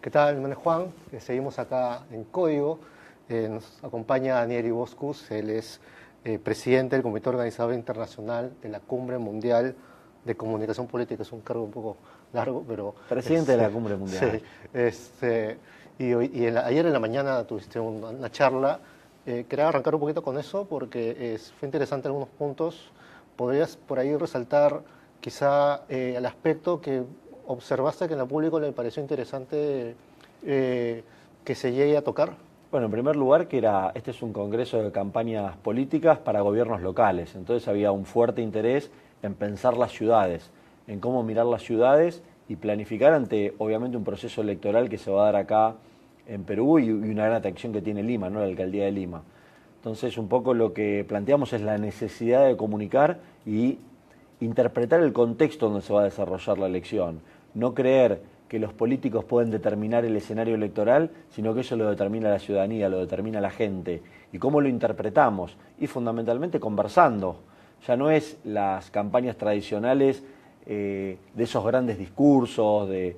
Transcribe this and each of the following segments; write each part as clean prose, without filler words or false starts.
¿Qué tal? Mi nombre es Juan, seguimos acá en Código. Nos acompaña Daniel Iboscus, él es presidente del Comité Organizador Internacional de la Cumbre Mundial de Comunicación Política. Es un cargo un poco largo, pero... Presidente de la Cumbre Mundial. Sí, ayer en la mañana tuviste una charla. Quería arrancar un poquito con eso porque fue interesante algunos puntos. ¿Podrías por ahí resaltar quizá el aspecto que observaste que en el público le pareció interesante que se llegue a tocar? Bueno, en primer lugar, este es un congreso de campañas políticas para gobiernos locales, entonces había un fuerte interés en pensar las ciudades, en cómo mirar las ciudades y planificar ante, obviamente, un proceso electoral que se va a dar acá en Perú y una gran atracción que tiene Lima, ¿no? La alcaldía de Lima. Entonces, un poco lo que planteamos es la necesidad de comunicar y interpretar el contexto donde se va a desarrollar la elección. No creer que los políticos pueden determinar el escenario electoral, sino que eso lo determina la ciudadanía, lo determina la gente. ¿Y cómo lo interpretamos? Y fundamentalmente conversando. Ya no es las campañas tradicionales de esos grandes discursos, de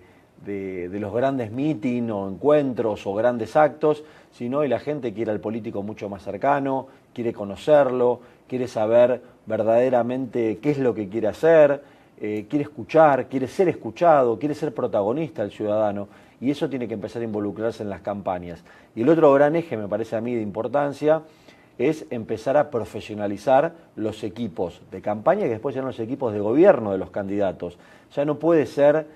los grandes mítines o encuentros o grandes actos, sino y la gente quiere al político mucho más cercano, quiere conocerlo, quiere saber verdaderamente qué es lo que quiere hacer, quiere escuchar, quiere ser escuchado, quiere ser protagonista el ciudadano, y eso tiene que empezar a involucrarse en las campañas. Y el otro gran eje, me parece a mí, de importancia, es empezar a profesionalizar los equipos de campaña, que después serán los equipos de gobierno de los candidatos. Ya no puede ser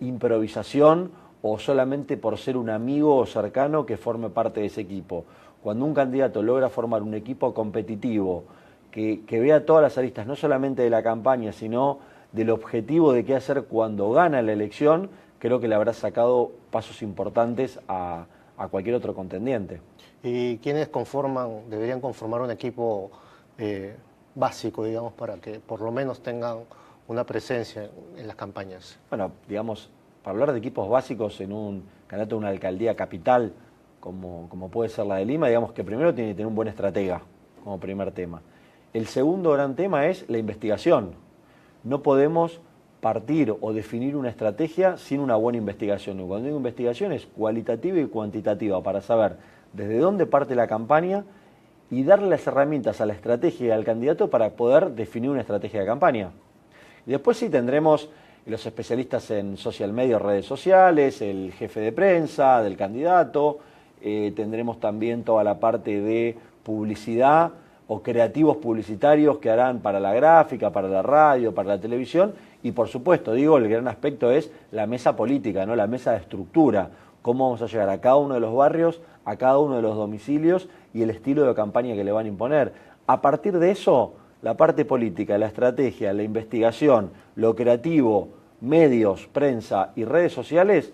improvisación o solamente por ser un amigo o cercano que forme parte de ese equipo. Cuando un candidato logra formar un equipo competitivo, que vea todas las aristas, no solamente de la campaña, sino del objetivo de qué hacer cuando gana la elección, creo que le habrá sacado pasos importantes a cualquier otro contendiente. ¿Y quiénes deberían conformar un equipo básico, digamos, para que por lo menos tengan una presencia en las campañas? Bueno, digamos, para hablar de equipos básicos en un candidato a una alcaldía capital, como puede ser la de Lima, digamos que primero tiene que tener un buen estratega, como primer tema. El segundo gran tema es la investigación. No podemos partir o definir una estrategia sin una buena investigación. Y cuando digo investigación es cualitativa y cuantitativa para saber desde dónde parte la campaña y darle las herramientas a la estrategia y al candidato para poder definir una estrategia de campaña. Y después sí tendremos los especialistas en social media, redes sociales, el jefe de prensa del candidato, tendremos también toda la parte de publicidad o creativos publicitarios que harán para la gráfica, para la radio, para la televisión, y por supuesto, digo, el gran aspecto es la mesa política, ¿no? La mesa de estructura, cómo vamos a llegar a cada uno de los barrios, a cada uno de los domicilios y el estilo de campaña que le van a imponer. A partir de eso, la parte política, la estrategia, la investigación, lo creativo, medios, prensa y redes sociales,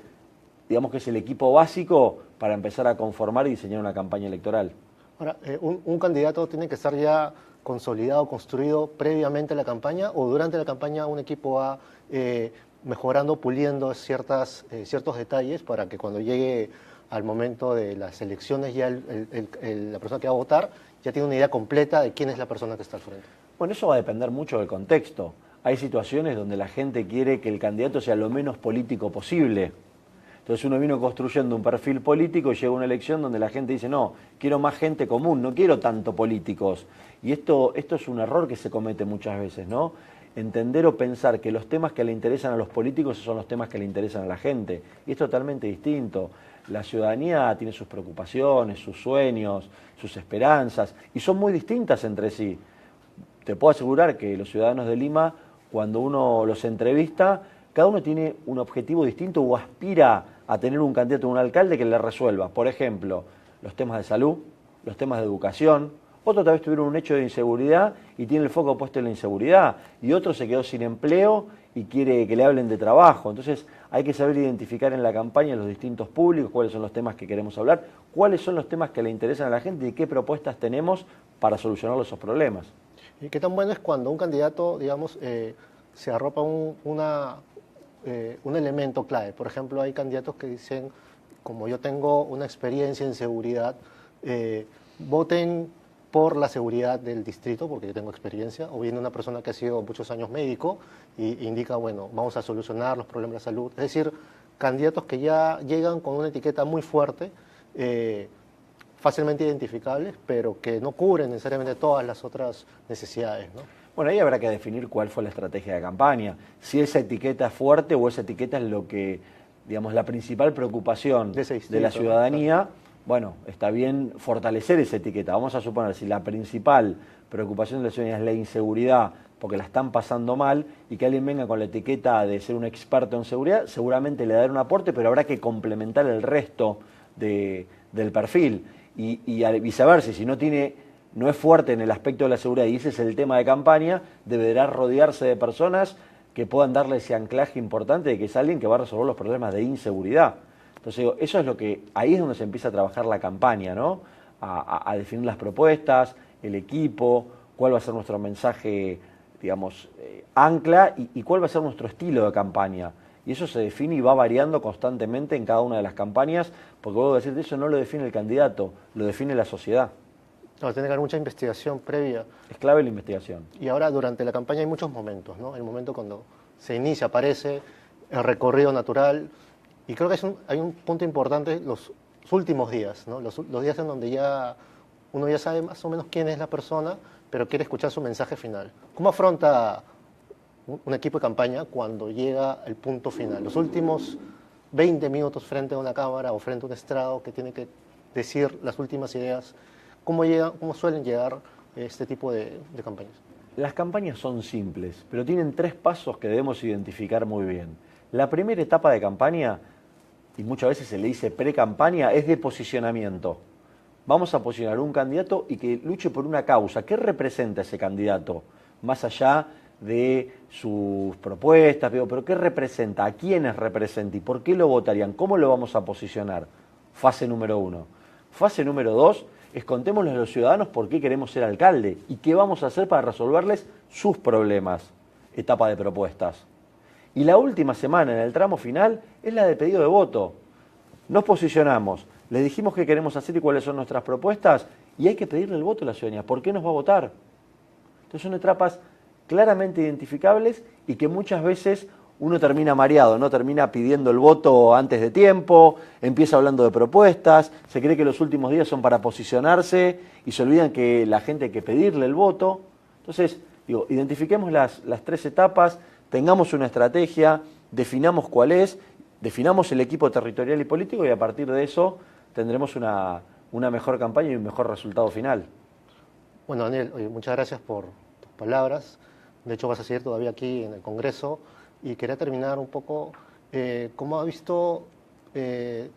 digamos que es el equipo básico para empezar a conformar y diseñar una campaña electoral. Ahora, ¿un candidato tiene que estar ya consolidado, construido previamente a la campaña, o durante la campaña un equipo va mejorando, puliendo ciertos detalles para que cuando llegue al momento de las elecciones ya la persona que va a votar ya tiene una idea completa de quién es la persona que está al frente? Bueno, eso va a depender mucho del contexto. Hay situaciones donde la gente quiere que el candidato sea lo menos político posible. Entonces uno vino construyendo un perfil político y llega a una elección donde la gente dice, no, quiero más gente común, no quiero tanto políticos. Y esto es un error que se comete muchas veces, ¿no? Entender o pensar que los temas que le interesan a los políticos son los temas que le interesan a la gente. Y es totalmente distinto. La ciudadanía tiene sus preocupaciones, sus sueños, sus esperanzas, y son muy distintas entre sí. Te puedo asegurar que los ciudadanos de Lima, cuando uno los entrevista, cada uno tiene un objetivo distinto o aspira a tener un candidato, un alcalde que le resuelva. Por ejemplo, los temas de salud, los temas de educación. Otros tal vez tuvieron un hecho de inseguridad y tiene el foco puesto en la inseguridad. Y otro se quedó sin empleo y quiere que le hablen de trabajo. Entonces hay que saber identificar en la campaña los distintos públicos, cuáles son los temas que queremos hablar, cuáles son los temas que le interesan a la gente y qué propuestas tenemos para solucionar esos problemas. ¿Y qué tan bueno es cuando un candidato, digamos, se arropa un elemento clave? Por ejemplo, hay candidatos que dicen, como yo tengo una experiencia en seguridad, voten por la seguridad del distrito, porque yo tengo experiencia, o viene una persona que ha sido muchos años médico y indica, bueno, vamos a solucionar los problemas de salud. Es decir, candidatos que ya llegan con una etiqueta muy fuerte, fácilmente identificables, pero que no cubren necesariamente todas las otras necesidades, ¿no? Bueno, ahí habrá que definir cuál fue la estrategia de campaña. Si esa etiqueta es fuerte o esa etiqueta es lo que, digamos, la principal preocupación de la ciudadanía. Bueno, está bien fortalecer esa etiqueta. Vamos a suponer, si la principal preocupación de la ciudadanía es la inseguridad, porque la están pasando mal, y que alguien venga con la etiqueta de ser un experto en seguridad, seguramente le dará un aporte, pero habrá que complementar el resto del perfil. Y viceversa, si no es fuerte en el aspecto de la seguridad, y ese es el tema de campaña, deberá rodearse de personas que puedan darle ese anclaje importante de que es alguien que va a resolver los problemas de inseguridad. Entonces, eso es ahí es donde se empieza a trabajar la campaña, ¿no? A definir las propuestas, el equipo, cuál va a ser nuestro mensaje, digamos, ancla, y cuál va a ser nuestro estilo de campaña. Y eso se define y va variando constantemente en cada una de las campañas, porque vuelvo a decir, eso no lo define el candidato, lo define la sociedad. No, tiene que haber mucha investigación previa. Es clave la investigación. Y ahora, durante la campaña hay muchos momentos, ¿no? El momento cuando se inicia, aparece el recorrido natural, y creo que hay un punto importante, los últimos días, ¿no? Los días en donde uno ya sabe más o menos quién es la persona, pero quiere escuchar su mensaje final. ¿Cómo afronta un equipo de campaña cuando llega el punto final? Los últimos 20 minutos frente a una cámara o frente a un estrado que tiene que decir las últimas ideas. ¿Cómo suelen llegar este tipo de campañas? Las campañas son simples, pero tienen 3 pasos que debemos identificar muy bien. La primera etapa de campaña, y muchas veces se le dice pre-campaña, es de posicionamiento. Vamos a posicionar un candidato y que luche por una causa. ¿Qué representa ese candidato? Más allá de sus propuestas, pero ¿qué representa? ¿A quiénes representa? ¿Y por qué lo votarían? ¿Cómo lo vamos a posicionar? Fase número 1. Fase número 2 es contémosle a los ciudadanos por qué queremos ser alcalde y qué vamos a hacer para resolverles sus problemas. Etapa de propuestas. Y la última semana, en el tramo final, es la de pedido de voto. Nos posicionamos, les dijimos qué queremos hacer y cuáles son nuestras propuestas, y hay que pedirle el voto a la ciudadanía. ¿Por qué nos va a votar? Entonces son etapas claramente identificables y que muchas veces uno termina mareado, ¿no? Termina pidiendo el voto antes de tiempo, empieza hablando de propuestas, se cree que los últimos días son para posicionarse y se olvidan que la gente hay que pedirle el voto. Entonces, identifiquemos las 3 etapas, tengamos una estrategia, definamos cuál es, definamos el equipo territorial y político, y a partir de eso tendremos una mejor campaña y un mejor resultado final. Bueno, Daniel, muchas gracias por tus palabras. De hecho, vas a seguir todavía aquí en el Congreso, y quería terminar un poco, ¿cómo ha visto el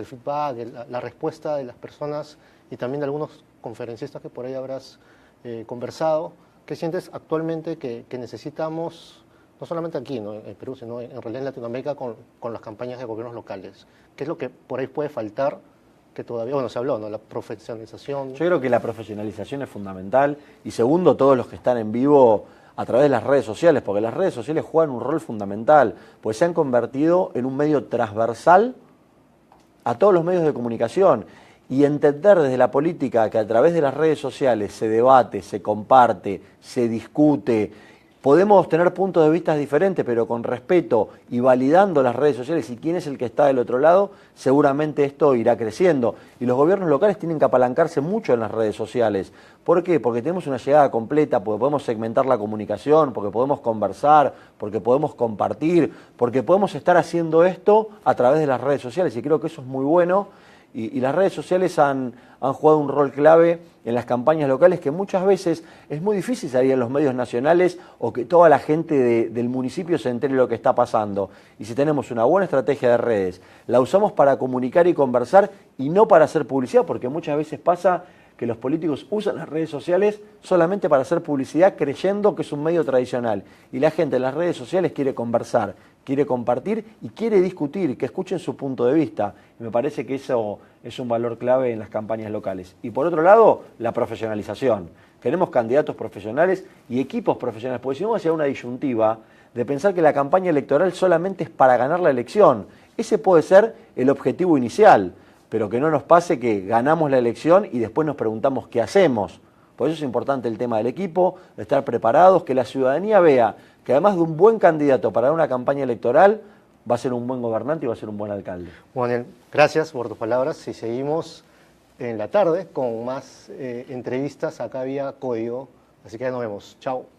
feedback, la respuesta de las personas y también de algunos conferencistas que por ahí habrás conversado? ¿Qué sientes actualmente que necesitamos, no solamente aquí, ¿no?, en Perú, sino en realidad en Latinoamérica, con las campañas de gobiernos locales? ¿Qué es lo que por ahí puede faltar, que todavía, bueno, se habló, ¿no?, la profesionalización? Yo creo que la profesionalización es fundamental, y segundo, todos los que están en vivo a través de las redes sociales, porque las redes sociales juegan un rol fundamental, pues se han convertido en un medio transversal a todos los medios de comunicación, y entender desde la política que a través de las redes sociales se debate, se comparte, se discute. Podemos tener puntos de vista diferentes, pero con respeto y validando las redes sociales y quién es el que está del otro lado, seguramente esto irá creciendo. Y los gobiernos locales tienen que apalancarse mucho en las redes sociales. ¿Por qué? Porque tenemos una llegada completa, porque podemos segmentar la comunicación, porque podemos conversar, porque podemos compartir, porque podemos estar haciendo esto a través de las redes sociales, y creo que eso es muy bueno. Y las redes sociales han jugado un rol clave en las campañas locales, que muchas veces es muy difícil salir en los medios nacionales o que toda la gente del municipio se entere de lo que está pasando. Y si tenemos una buena estrategia de redes, la usamos para comunicar y conversar y no para hacer publicidad, porque muchas veces pasa que los políticos usan las redes sociales solamente para hacer publicidad, creyendo que es un medio tradicional. Y la gente en las redes sociales quiere conversar, quiere compartir y quiere discutir, que escuchen su punto de vista. Y me parece que eso es un valor clave en las campañas locales. Y por otro lado, la profesionalización. Queremos candidatos profesionales y equipos profesionales, porque si no va a ser una disyuntiva de pensar que la campaña electoral solamente es para ganar la elección. Ese puede ser el objetivo inicial, pero que no nos pase que ganamos la elección y después nos preguntamos qué hacemos. Por eso es importante el tema del equipo, de estar preparados, que la ciudadanía vea que además de un buen candidato para una campaña electoral, va a ser un buen gobernante y va a ser un buen alcalde. Bueno, Daniel, gracias por tus palabras y seguimos en la tarde con más entrevistas acá vía Código, así que ya nos vemos. Chao.